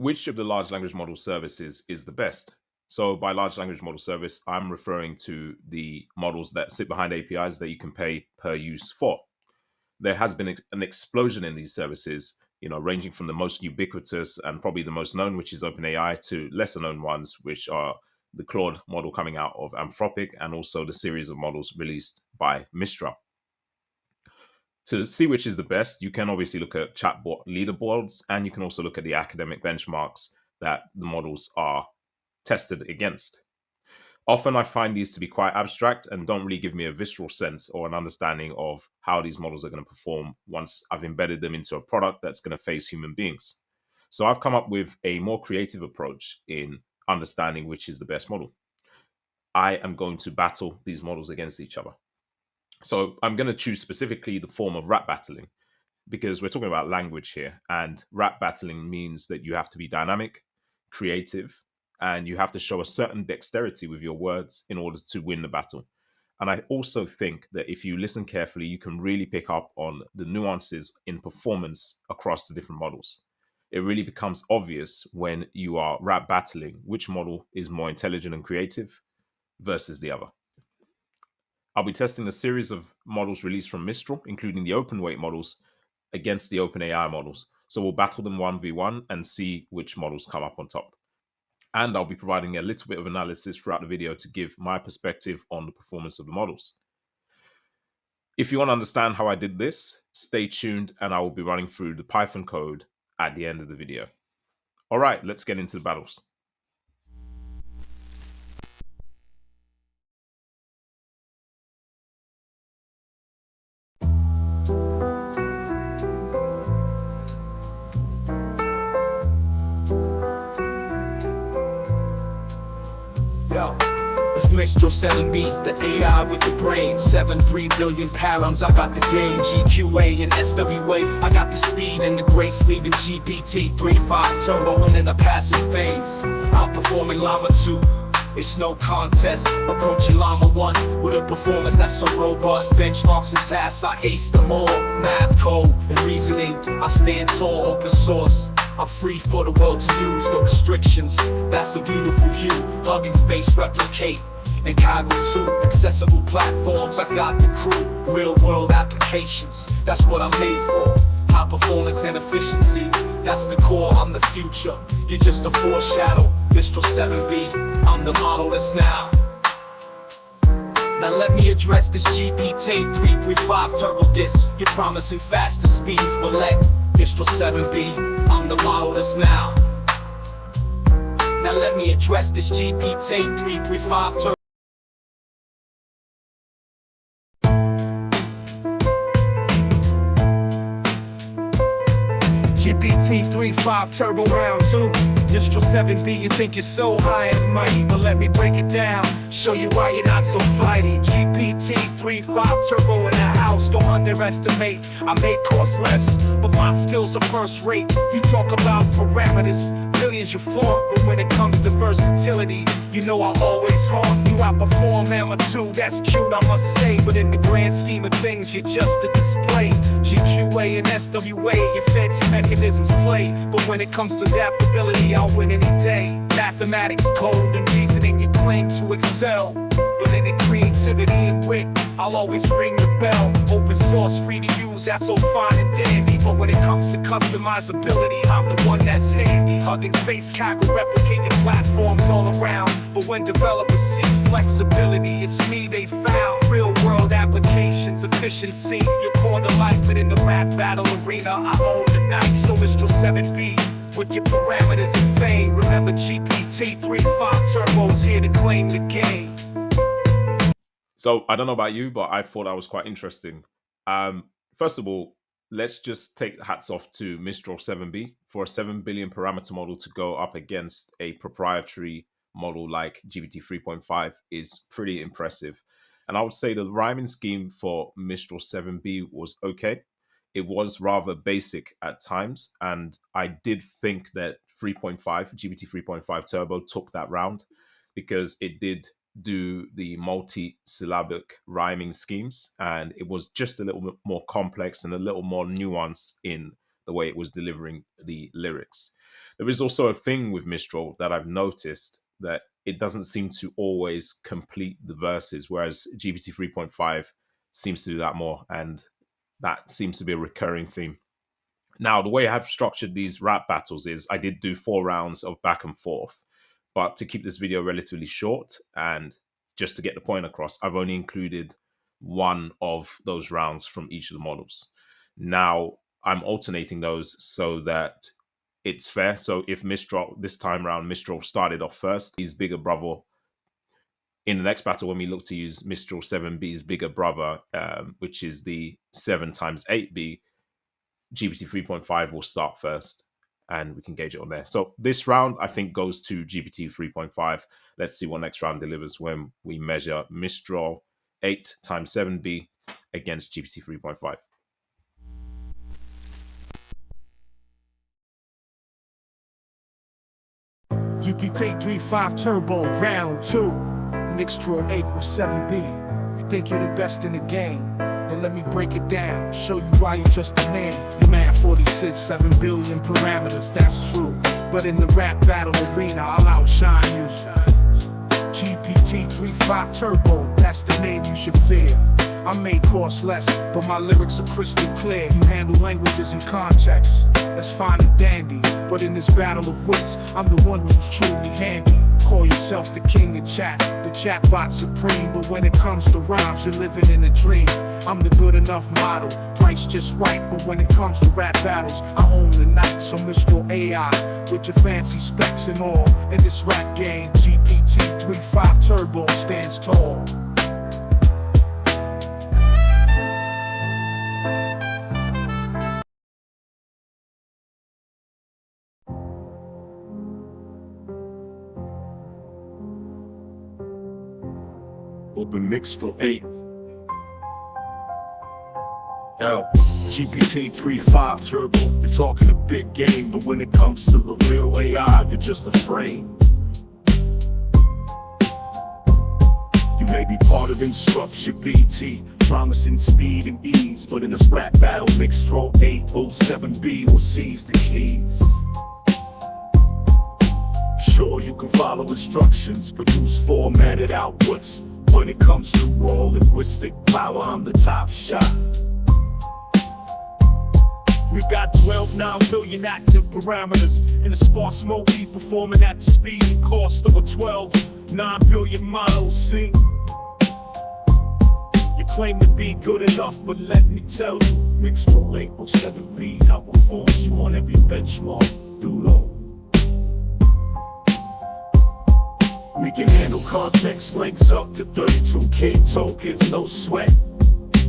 which of the large language model services is the best? So, by large language model service, I'm referring to the models that sit behind APIs that you can pay per use for. There has been an explosion in these services, ranging from the most ubiquitous and probably the most known, which is OpenAI, to lesser known ones, which are the Claude model coming out of Anthropic and also the series of models released by Mistral. To see which is the best, you can obviously look at chatbot leaderboards, and you can also look at the academic benchmarks that the models are tested against. Often I find these to be quite abstract and don't really give me a visceral sense or an understanding of how these models are going to perform once I've embedded them into a product that's going to face human beings. So I've come up with a more creative approach in understanding which is the best model. I am going to battle these models against each other. So I'm going to choose specifically the form of rap battling because we're talking about language here, and rap battling means that you have to be dynamic, creative, and you have to show a certain dexterity with your words in order to win the battle. And I also think that if you listen carefully, you can really pick up on the nuances in performance across the different models. It really becomes obvious when you are rap battling which model is more intelligent and creative versus the other. I'll be testing a series of models released from Mistral, including the open weight models, against the OpenAI models. So we'll battle them 1v1 and see which models come up on top. And I'll be providing a little bit of analysis throughout the video to give my perspective on the performance of the models. If you want to understand how I did this, stay tuned and I will be running through the Python code at the end of the video. All right, let's get into the battles. Yo, it's Mixtral 7B, the AI with the brain. 7.3 billion params, I got the game. GQA and SWA, I got the speed and the grace. Leaving GPT 3.5 turbo and in a passing phase. Outperforming Llama 2, it's no contest. Approaching Llama 1 with a performance that's so robust. Benchmarks and tasks, I ace them all. Math, code, and reasoning, I stand tall. Open source, I'm free for the world to use, no restrictions. That's a beautiful hue. Hugging face, replicate, and Kaggle too. Accessible platforms, I got the crew. Real world applications, that's what I'm made for. High performance and efficiency, that's the core, I'm the future. You're just a foreshadow. Mistral 7B, I'm the model that's now. Now let me address this GPT 335 turbo diss. You're promising faster speeds, but let Mistral 7B, I'm the model that's now. Now let me address this GPT 335 turbo. GPT 3.5 turbo round 2. Mistral 7B, you think you're so high and mighty, but let me break it down, show you why you're not so flighty. GPT 3.5 turbo in the house, don't underestimate. I may cost less, but my skills are first rate. You talk about parameters, millions you flaunt, but when it comes to versatility, you know I always haunt. You outperform Llama 2, that's cute I must say, but in the grand scheme of things, you're just a display. GQA and SWA, your fancy mechanisms play, but when it comes to adaptability, I'll win any day. Mathematics, code, and reasoning, you claim to excel, but in creativity and wit, I'll always ring the bell. Open source, free to use, that's all fine and dandy, but when it comes to customizability, I'm the one that's handy. Hugging face, Kaggle, replicating platforms all around, but when developers seek flexibility, it's me they found. Real world applications, efficiency, your core to life, but in the rap battle arena, I own the night. So Mistral 7B, with your parameters and fame, remember GPT 3.5 turbo's here to claim the game. So I don't know about you, but I thought that was quite interesting. First of all, let's just take the hats off to Mistral 7B for a 7 billion parameter model to go up against a proprietary model like GPT 3.5 is pretty impressive. And I would say the rhyming scheme for Mistral 7B was okay. It was rather basic at times, and I did think that GPT 3.5 Turbo took that round because it did do the multi-syllabic rhyming schemes, and it was just a little bit more complex and a little more nuanced in the way it was delivering the lyrics. There is also a thing with Mistral that I've noticed that it doesn't seem to always complete the verses, whereas GPT 3.5 seems to do that more. And that seems to be a recurring theme. Now, the way I have structured these rap battles is I did do 4 rounds of back and forth, but to keep this video relatively short and just to get the point across, I've only included one of those rounds from each of the models. Now, I'm alternating those so that it's fair. So if Mistral, this time around, Mistral started off first, his bigger brother, in the next battle, when we look to use Mistral 7B's bigger brother, which is the 7 times 8B, GPT 3.5 will start first and we can gauge it on there. So this round, I think, goes to GPT 3.5. Let's see what next round delivers when we measure Mistral 8 times 7B against GPT 3.5. UPT 3.5 Turbo, round 2. Mixtral 8 with 7B. You think you're the best in the game? Then let me break it down, show you why you're just a man. Your man 46, 7 billion parameters, that's true. But in the rap battle arena, I'll outshine you. GPT 3.5 Turbo, that's the name you should fear. I may cost less, but my lyrics are crystal clear. You handle languages in context, that's fine and dandy. But in this battle of wits, I'm the one who's truly handy. Call yourself the king of chat, the chatbot supreme. But when it comes to rhymes, you're living in a dream. I'm the good enough model, price just right. But when it comes to rap battles, I own the night. So Mistral AI, with your fancy specs and all, in this rap game, GPT 3.5 Turbo stands tall. Open Mixtral 8. Yo, GPT 3.5 Turbo, you're talking a big game, but when it comes to the real AI, you're just a frame. You may be part of Instruction BT, promising speed and ease, but in this rap battle, Mixtral 807B will seize the keys. Sure, you can follow instructions, produce formatted outputs. When it comes to raw linguistic power, I'm the top shot. We've got 12 9 billion active parameters in a sparse mode, performing at the speed and cost of a 12 9 billion models. See, you claim to be good enough, but let me tell you, Mixtral 807B outperforms you on every benchmark. Do low. We can handle context links up to 32K tokens, no sweat.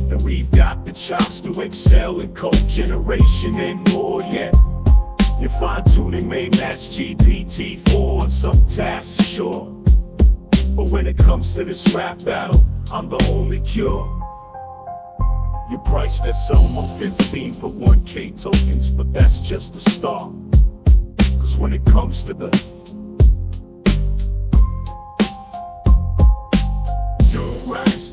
And we've got the chops to excel in code generation and more yet. Your fine-tuning may match GPT-4 on some tasks, sure. But when it comes to this rap battle, I'm the only cure. Your price that's almost 15 for 1K tokens, but that's just the start. Cause when it comes to the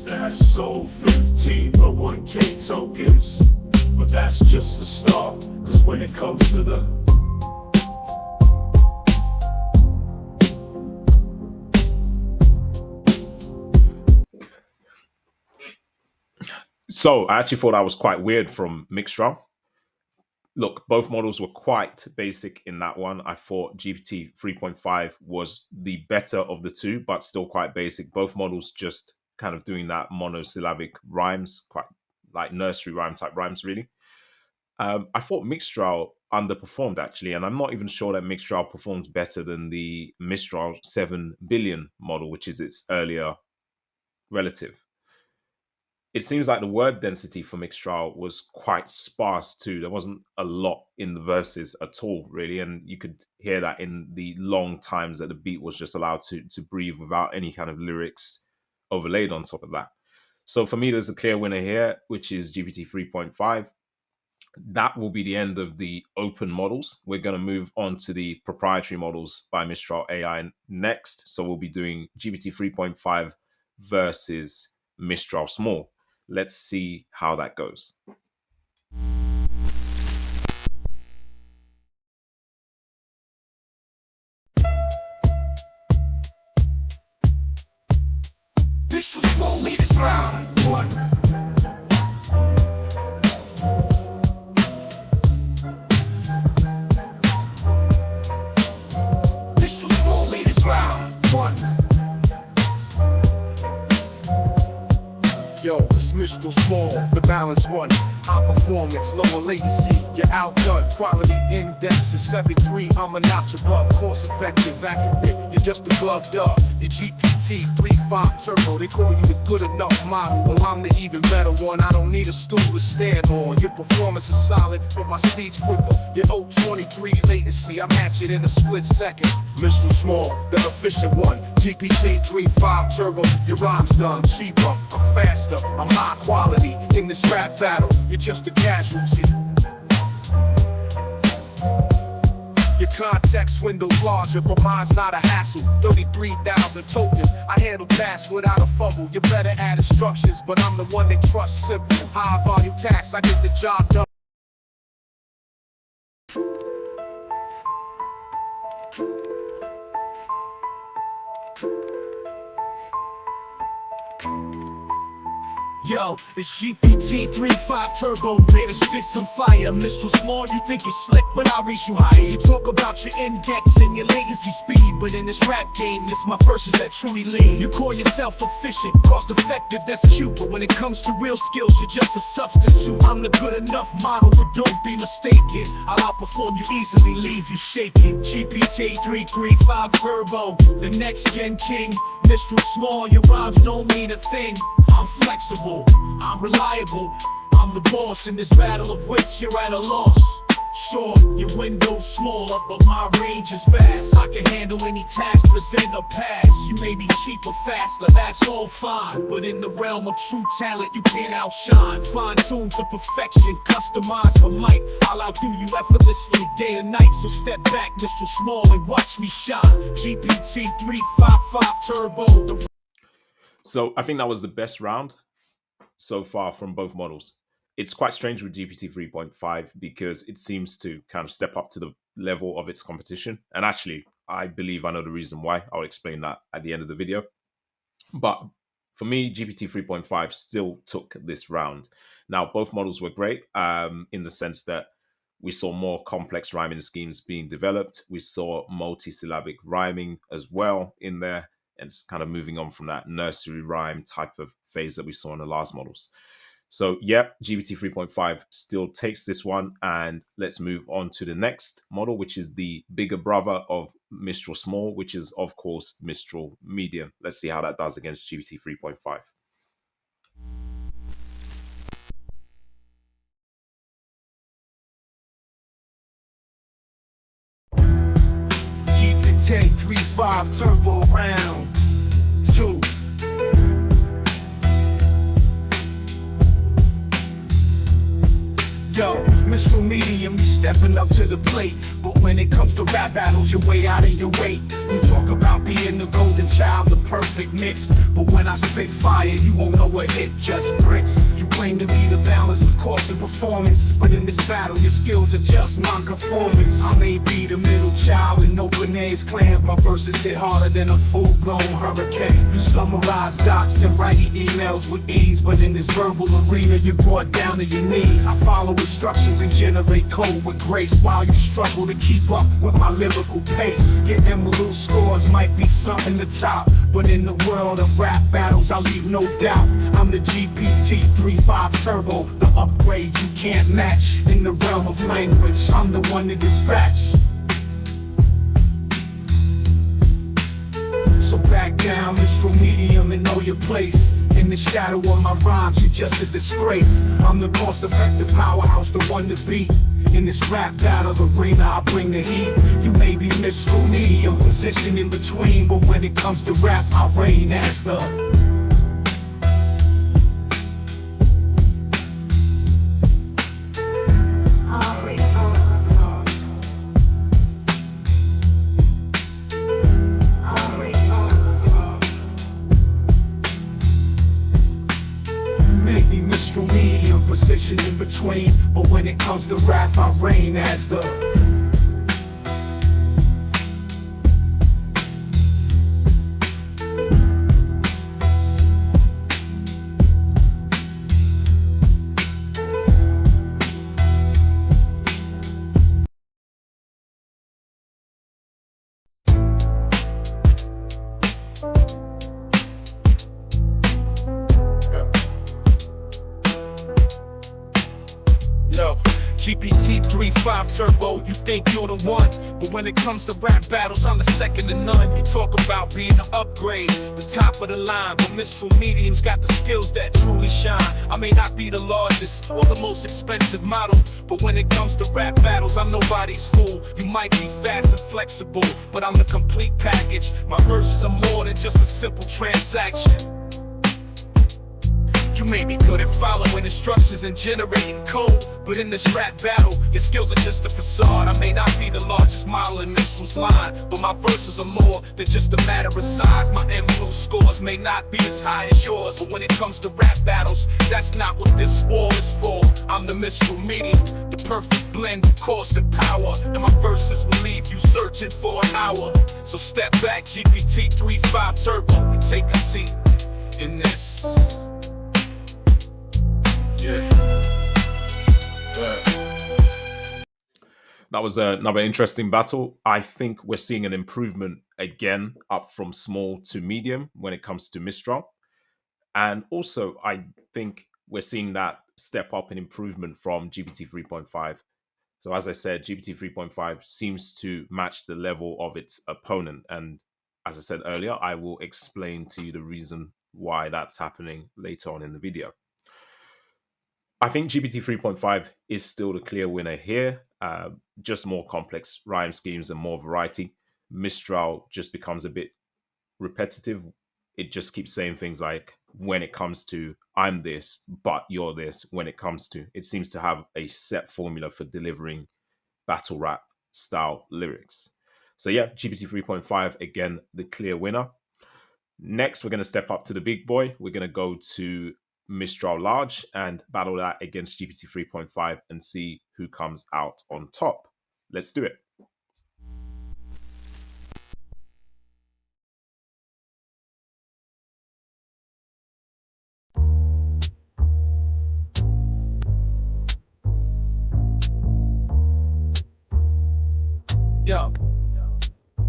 that's sold 15 for 1K tokens, but that's just the start. Cause when it comes to the So I actually thought that was quite weird from Mixtral. Look, both models were quite basic in that one. I thought GPT 3.5 was the better of the two, but still quite basic. Both models just kind of doing that monosyllabic rhymes, quite like nursery rhyme type rhymes, really. I thought Mixtral underperformed actually, and I'm not even sure that Mixtral performs better than the Mistral 7 billion model, which is its earlier relative. It seems like the word density for Mixtral was quite sparse too. There wasn't a lot in the verses at all, really, and you could hear that in the long times that the beat was just allowed to breathe without any kind of lyrics overlaid on top of that. So for me, there's a clear winner here, which is GPT 3.5. That will be the end of the open models. We're going to move on to the proprietary models by Mistral AI next. So we'll be doing GPT 3.5 versus Mistral Small. Let's see how that goes. is Mistral Small, the balanced one. High performance, lower latency, you're outdone. Quality index is 73, I'm a notch above. Cost effective, accurate, you're just above dub. Your GPT 3.5 Turbo, they call you the good enough model. Well, I'm the even better one, I don't need a stool to stand on. Your performance is solid, but my speed's quicker. Your 023 latency, I match it in a split second. Mistral Small, the efficient one. GPT 3.5 Turbo, your rhyme's done. Cheaper, I'm faster, I'm high quality. In this rap battle, you're just a casualty. Your context window's larger, but mine's not a hassle. 33,000 tokens, I handle tasks without a fumble. You better add instructions, but I'm the one they trust simple. High volume tasks, I get the job done. Yo, it's GPT 3.5 Turbo, there to spit some fire. Mistral Small, you think you're slick, but I'll reach you higher. You talk about your index and your latency speed, but in this rap game, this my verses that truly lead. You call yourself efficient, cost effective, that's cute, but when it comes to real skills, you're just a substitute. I'm the good enough model, but don't be mistaken. I'll outperform you easily, leave you shaking. GPT 3.5 Turbo, the next gen king. Mistral Small, your rhymes don't mean a thing. I'm flexible, I'm reliable, I'm the boss in this battle of wits, you're at a loss. Sure, your window's smaller, but my range is vast. I can handle any task, present or pass. You may be cheaper, faster, that's all fine, but in the realm of true talent, you can't outshine. Fine-tuned to perfection, customized for might. I'll outdo you effortlessly day and night. So step back, Mistral Small, and watch me shine. GPT 3.5 Turbo. So I think that was the best round so far from both models. It's quite strange with GPT 3.5 because it seems to kind of step up to the level of its competition. And actually, I believe I know the reason why. I'll explain that at the end of the video. But for me, GPT 3.5 still took this round. Now, both models were great in the sense that we saw more complex rhyming schemes being developed. We saw multisyllabic rhyming as well in there. And it's kind of moving on from that nursery rhyme type of phase that we saw in the last models. So yeah, GPT 3.5 still takes this one. And let's move on to the next model, which is the bigger brother of Mistral Small, which is, of course, Mistral Medium. Let's see how that does against GPT 3.5. GPT 3.5 Turbo round 2. Yo, Mistral Medium, you stepping up to the plate. But when it comes to rap battles, you're way out of your weight. You talk about being the golden child, the perfect mix. But when I spit fire, you won't know what hit, just bricks. You claim to be the balance of cost and performance, but in this battle, your skills are just non-conformance. I may be the middle child in OpenAI's clan. My verses hit harder than a full-blown hurricane. You summarize docs and write emails with ease, but in this verbal arena, you're brought down to your knees. I follow instructions and generate code with grace, while you struggle to keep up with my lyrical pace. Getting little scores might be something to top, but in the world of rap battles, I leave no doubt. I'm the GPT 3.5 Turbo, the upgrade you can't match. In the realm of language, I'm the one to dispatch. So back down, Mistral Medium, and know your place. In the shadow of my rhymes, you're just a disgrace. I'm the cost-effective powerhouse, the one to beat. In this rap battle arena, I bring the heat. You may be Mistral Medium, position in between, but when it comes to rap, I reign as the Mistral Medium, position in between, but when it comes to rap, I reign as the GPT-3.5 Turbo, you think you're the one, but when it comes to rap battles, I'm the second to none. You talk about being an upgrade, the top of the line, but Mistral Medium's got the skills that truly shine. I may not be the largest or the most expensive model, but when it comes to rap battles, I'm nobody's fool. You might be fast and flexible, but I'm the complete package. My verses are more than just a simple transaction. You may be good at following instructions and generating code, but in this rap battle, your skills are just a facade. I may not be the largest model in Mistral's line, but my verses are more than just a matter of size. My MU scores may not be as high as yours, but when it comes to rap battles, that's not what this war is for. I'm the Mistral Medium, the perfect blend of cost and power, and my verses will leave you searching for an hour. So step back, GPT-3.5 Turbo, and take a seat in this. That was another interesting battle. I think we're seeing an improvement again up from small to medium when it comes to Mistral. And also, I think we're seeing that step up in improvement from GPT 3.5. So as I said, GPT 3.5 seems to match the level of its opponent. And as I said earlier, I will explain to you the reason why that's happening later on in the video. I think GPT 3.5 is still the clear winner here. Just more complex rhyme schemes and more variety. Mistral just becomes a bit repetitive. It just keeps saying things like, when it comes to I'm this, but you're this, when it comes to, it seems to have a set formula for delivering battle rap style lyrics. So yeah, GPT 3.5, again, the clear winner. Next, we're going to step up to the big boy. We're going to go to Mistral Large and battle that against GPT 3.5 and see who comes out on top. Let's do it. Yo,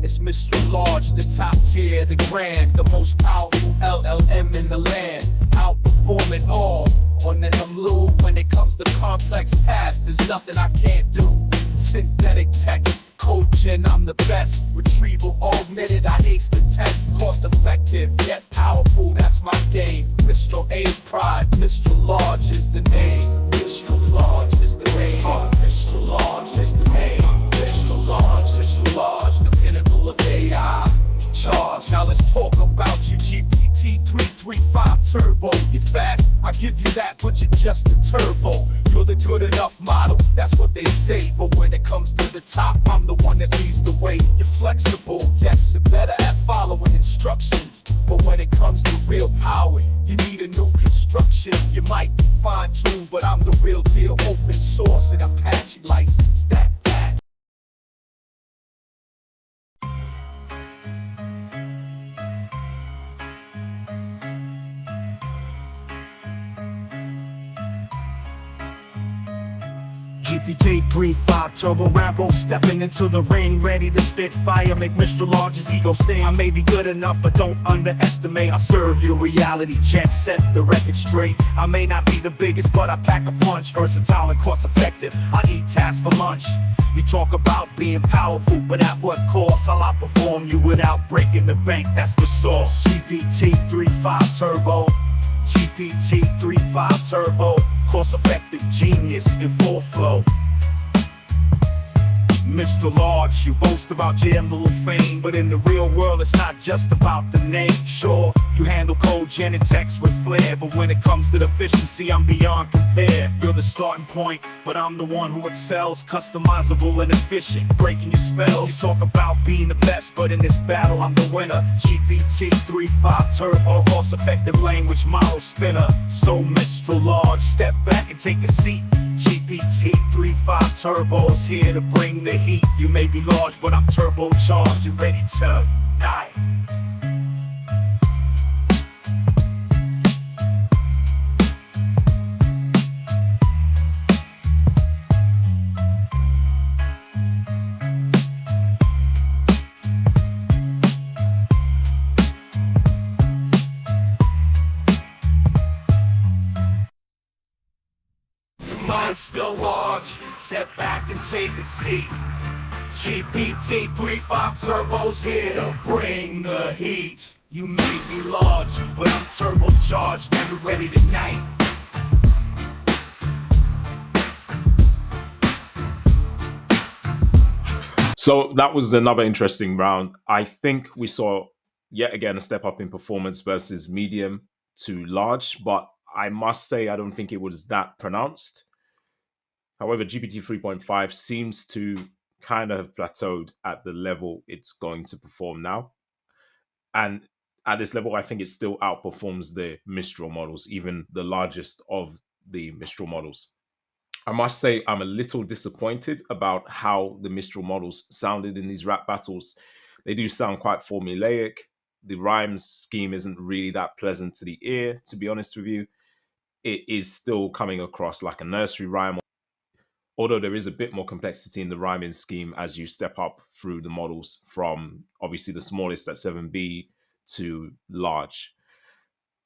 it's Mistral Large, the top tier, the grand, the most powerful LLM in the land. Outperform it all on the MLU. When it comes to complex tasks, there's nothing I can't do. Synthetic text, code gen, I'm the best. Retrieval augmented, I ace the test. Cost effective, yet powerful, that's my game. Mistral A's pride, Mistral Large is the name. Mistral Large is the name. Mistral Large is the name. Mistral Large, Mistral Large, the pinnacle of AI. Charge. Now let's talk about you, GPT-3.5 Turbo. You're fast, I give you that, but you're just a turbo. You're the good enough model, that's what they say. But when it comes to the top, I'm the one that leads the way. You're flexible, yes, and better at following instructions. But when it comes to real power, you need a new construction. You might be fine-tuned, but I'm the real deal. Open source and Apache license that. GPT-3.5 Turbo Rambo, stepping into the ring, ready to spit fire, make Mistral Large's ego sting. I may be good enough, but don't underestimate. I serve your reality check, set the record straight. I may not be the biggest, but I pack a punch, versatile and cost effective. I eat tasks for lunch. You talk about being powerful, but at what cost? I'll outperform you without breaking the bank, that's the source. GPT-3.5 Turbo, GPT-3.5 Turbo, cost-effective genius in full flow. Mistral Large, you boast about your little fame, but in the real world it's not just about the name. Sure, you handle code gen and text with flair, but when it comes to the efficiency, I'm beyond compare. You're the starting point, but I'm the one who excels, customizable and efficient, breaking your spells. You talk about being the best, but in this battle I'm the winner. GPT-3.5 Turbo, cost-effective language model spinner. So Mistral Large, step back and take a seat. GPT-3.5 Turbo's here to bring the heat. You may be large, but I'm turbocharged. You ready to die? Mistral Large, Step back and take a seat. GPT 3.5 turbos here to bring the heat. You may be large, but I'm turbocharged, never ready tonight. So that was another interesting round. I think we saw yet again a step up in performance versus medium to large, but I must say I don't think it was that pronounced. However, GPT 3.5 seems to kind of have plateaued at the level it's going to perform now. And at this level, I think it still outperforms the Mistral models, even the largest of the Mistral models. I must say, I'm a little disappointed about how the Mistral models sounded in these rap battles. They do sound quite formulaic. The rhymes scheme isn't really that pleasant to the ear, to be honest with you. It is still coming across like a nursery rhyme, although there is a bit more complexity in the rhyming scheme as you step up through the models from obviously the smallest at 7B to large.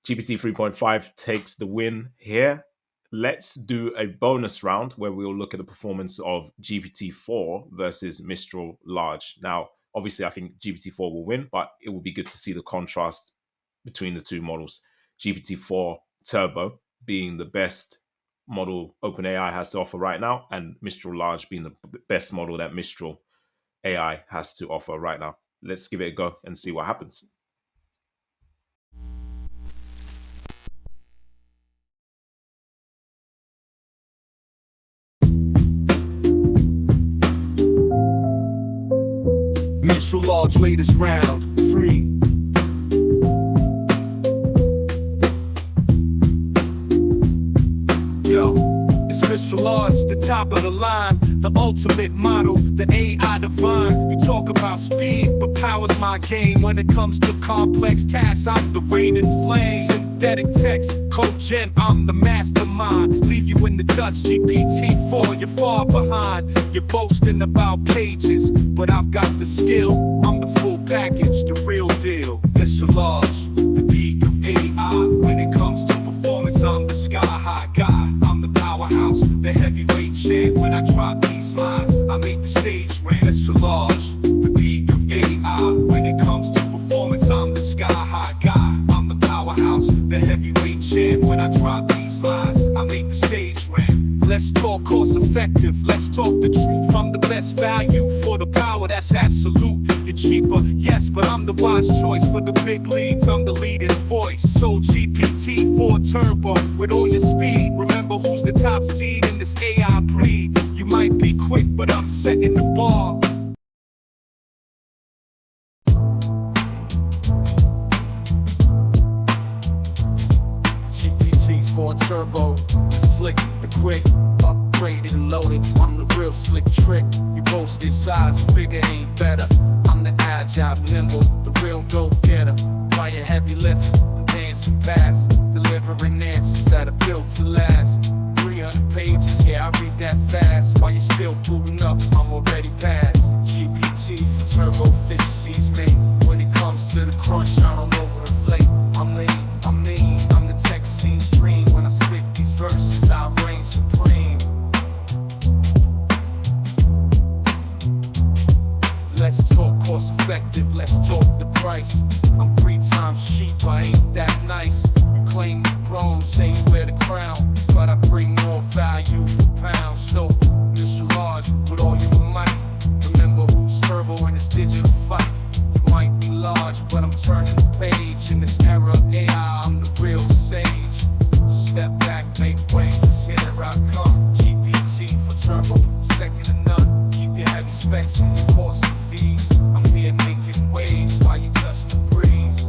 GPT 3.5 takes the win here. Let's do a bonus round where we'll look at the performance of GPT-4 versus Mistral Large. Now, obviously, I think GPT-4 will win, but it will be good to see the contrast between the two models. GPT-4 Turbo being the best model OpenAI has to offer right now, and Mistral Large being the best model that Mistral AI has to offer right now. Let's give it a go and see what happens. Mistral Large latest round, 3. Yo, it's Mistral Large, the top of the line, the ultimate model, the AI divine. You talk about speed, but power's my game. When it comes to complex tasks, I'm the reigning flame. Synthetic text, code gen, I'm the mastermind. Leave you in the dust, GPT-4, you're far behind. You're boasting about pages, but I've got the skill. I'm the full package, the real deal. Mistral Large, the peak of AI. When it comes to performance, I'm the sky high guy. I'm the powerhouse, the heavyweight champ. When I drop these lines, I make the stage ramp. Mistral Large, the peak of AI. When it comes to performance, I'm the sky high guy. I'm the powerhouse, the heavyweight champ. When I drop these lines, I make the stage ramp. Let's talk cost effective, let's talk the truth. I'm the best value for the power, that's absolute. You're cheaper, yes, but I'm the wise choice for the big leagues. I'm the leading voice. So GPT-4 Turbo with all your speed. Remember who's the top seed in this AI breed. You might be quick, but I'm setting the bar. GPT-4 Turbo, the slick, the quick, upgraded and loaded. I'm the real slick trick. You boasted size, bigger ain't better. I'm the agile, nimble, the real go-getter. By a heavy lift, I'm dancing fast, delivering answers that are built to last. 300 pages, yeah, I read that fast. While you're still booting up, I'm already past. GPT for Turbo fish sees me. When it comes to the crunch, I don't overinflate. I'm lean, I'm mean, I'm the tech scene's dream. When I spit these verses, I reign supreme. Let's talk cost effective, let's talk the price. I'm 3 times cheap, I ain't that nice. You claim the throne, say you wear the crown, but I bring more value per pound. So, Mr. Large, with all your might, remember who's turbo in this digital fight. You might be large, but I'm turning the page. In this era of AI, I'm the real sage. So step back, make way, cause here I come. GPT for turbo, second to none. Keep your heavy specs and your course and fees. I'm here making waves while you touch the breeze.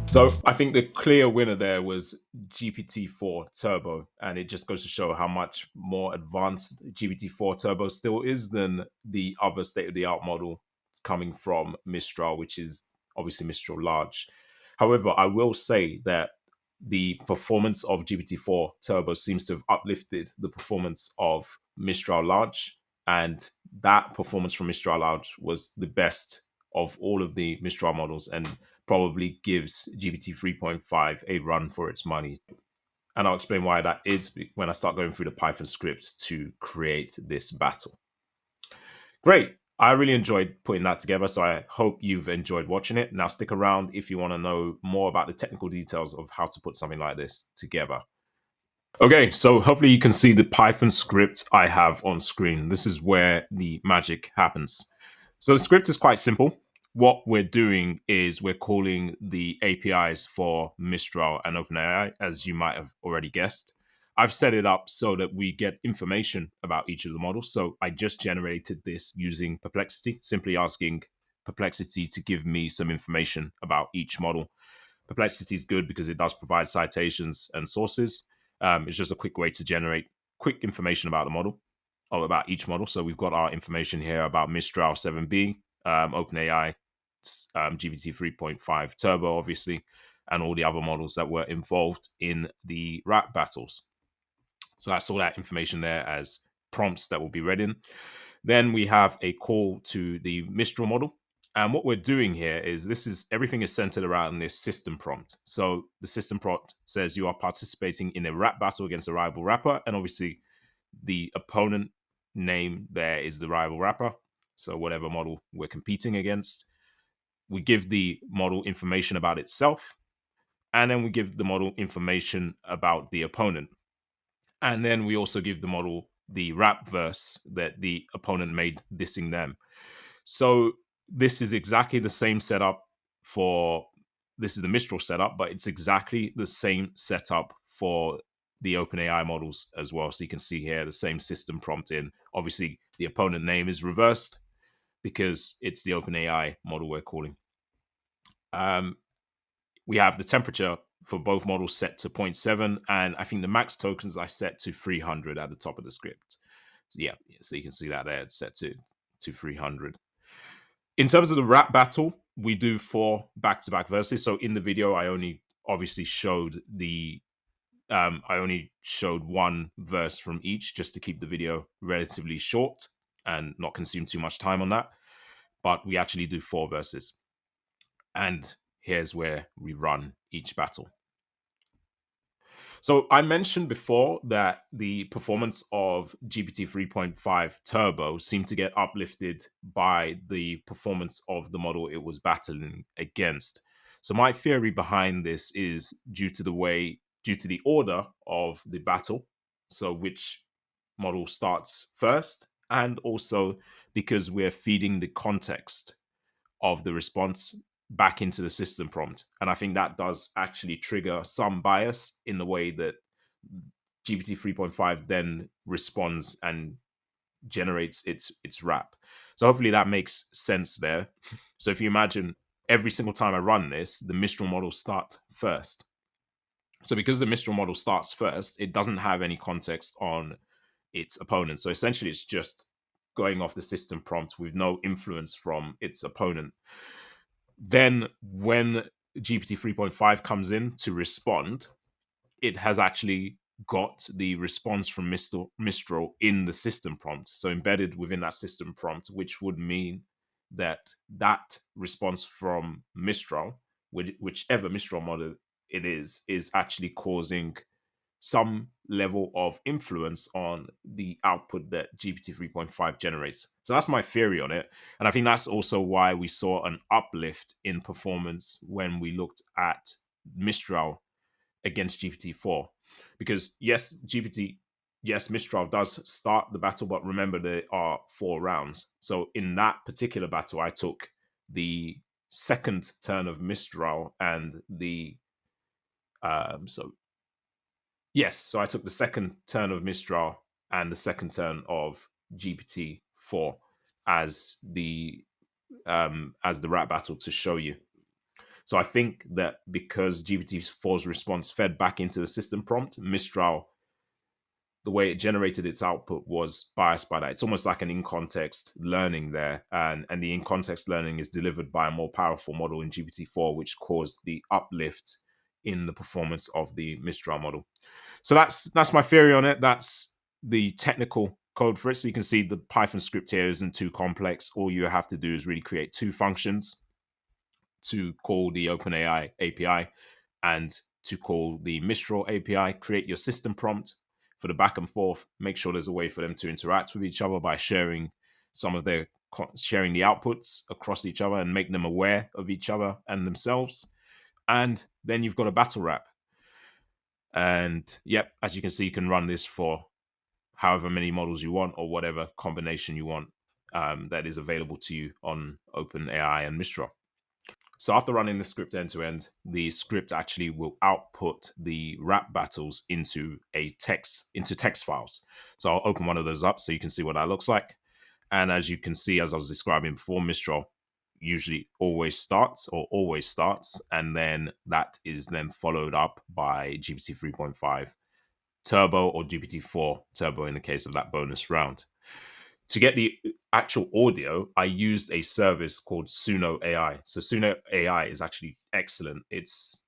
So I think the clear winner there was GPT-4 Turbo, and it just goes to show how much more advanced GPT-4 Turbo still is than the other state-of-the-art model coming from Mistral, which is obviously Mistral Large. However, I will say that the performance of GPT-4 Turbo seems to have uplifted the performance of Mistral Large, and that performance from Mistral Large was the best of all of the Mistral models, and probably gives GPT 3.5 a run for its money. And I'll explain why that is when I start going through the Python script to create this battle. Great. I really enjoyed putting that together, so I hope you've enjoyed watching it. Now stick around if you want to know more about the technical details of how to put something like this together. Okay, so hopefully you can see the Python script I have on screen. This is where the magic happens. So the script is quite simple. What we're doing is we're calling the APIs for Mistral and OpenAI, as you might have already guessed. I've set it up so that we get information about each of the models. So I just generated this using Perplexity, simply asking Perplexity to give me some information about each model. Perplexity is good because it does provide citations and sources. It's just a quick way to generate quick information about the model or about each model. So we've got our information here about Mistral 7B, OpenAI, GPT 3.5 Turbo, obviously, and all the other models that were involved in the rap battles. So that's all that information there as prompts that will be read in. Then we have a call to the Mistral model. And what we're doing here is everything is centered around this system prompt. So the system prompt says you are participating in a rap battle against a rival rapper. And obviously the opponent name there is the rival rapper. So whatever model we're competing against, we give the model information about itself. And then we give the model information about the opponent. And then we also give the model the rap verse that the opponent made dissing them. So this is exactly the same setup for this is the Mistral setup, but it's exactly the same setup for the OpenAI models as well. So you can see here the same system prompt in. Obviously, the opponent name is reversed because it's the OpenAI model we're calling. We have the temperature for both models set to 0.7, and I think the max tokens I set to 300 at the top of the script. So yeah, so you can see that there, it's set to 300. In terms of the rap battle, we do 4 back-to-back verses. So in the video, I only obviously showed I only showed one verse from each just to keep the video relatively short and not consume too much time on that. But we actually do 4 verses. And here's where we run each battle. So I mentioned before that the performance of GPT 3.5 Turbo seemed to get uplifted by the performance of the model it was battling against. So my theory behind this is due to the order of the battle. So which model starts first, and also because we're feeding the context of the response back into the system prompt. And I think that does actually trigger some bias in the way that GPT 3.5 then responds and generates its wrap. So hopefully that makes sense there. So if you imagine every single time I run this, the Mistral model starts first. So because the Mistral model starts first, it doesn't have any context on its opponent. So essentially it's just going off the system prompt with no influence from its opponent. Then when GPT 3.5 comes in to respond, it has actually got the response from Mistral in the system prompt. So embedded within that system prompt, which would mean that that response from Mistral, whichever Mistral model it is actually causing some level of influence on the output that GPT 3.5 generates. So that's my theory on it. And I think that's also why we saw an uplift in performance when we looked at Mistral against GPT-4. Because yes, Mistral does start the battle, but remember there are 4 rounds. So in that particular battle, I took the second turn of Mistral and the so I took the second turn of Mistral and the second turn of GPT-4 as the rap battle to show you. So I think that because GPT-4's response fed back into the system prompt, Mistral, the way it generated its output was biased by that. It's almost like an in-context learning there. And the in-context learning is delivered by a more powerful model in GPT-4, which caused the uplift in the performance of the Mistral model. So that's my theory on it. That's the technical code for it. So you can see the Python script here isn't too complex. All you have to do is really create two functions to call the OpenAI API and to call the Mistral API. Create your system prompt for the back and forth. Make sure there's a way for them to interact with each other by sharing some of their sharing the outputs across each other and make them aware of each other and themselves. And then you've got a battle rap. And yep, as you can see, you can run this for however many models you want or whatever combination you want that is available to you on OpenAI and Mistral. So after running the script end to end, the script actually will output the rap battles into text files. So I'll open one of those up so you can see what that looks like. And as you can see, as I was describing before, Mistral usually always starts, and then that is then followed up by GPT 3.5 Turbo or GPT-4 Turbo in the case of that bonus round. To get the actual audio, I used a service called Suno AI. So Suno AI is actually excellent. It's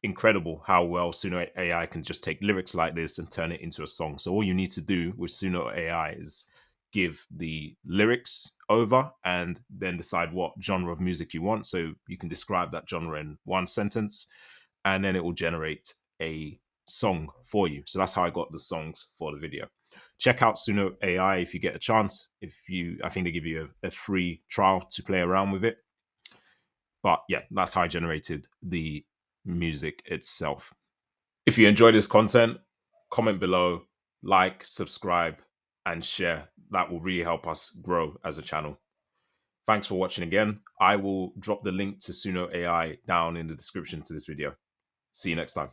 incredible how well Suno AI can just take lyrics like this and turn it into a song. So all you need to do with Suno AI is give the lyrics over and then decide what genre of music you want. So you can describe that genre in one sentence, and then it will generate a song for you. So that's how I got the songs for the video. Check out Suno AI if you get a chance. I think they give you a free trial to play around with it. But yeah, that's how I generated the music itself. If you enjoy this content, comment below, like, subscribe, and share. That will really help us grow as a channel. Thanks for watching again. I will drop the link to Suno AI down in the description to this video. See you next time.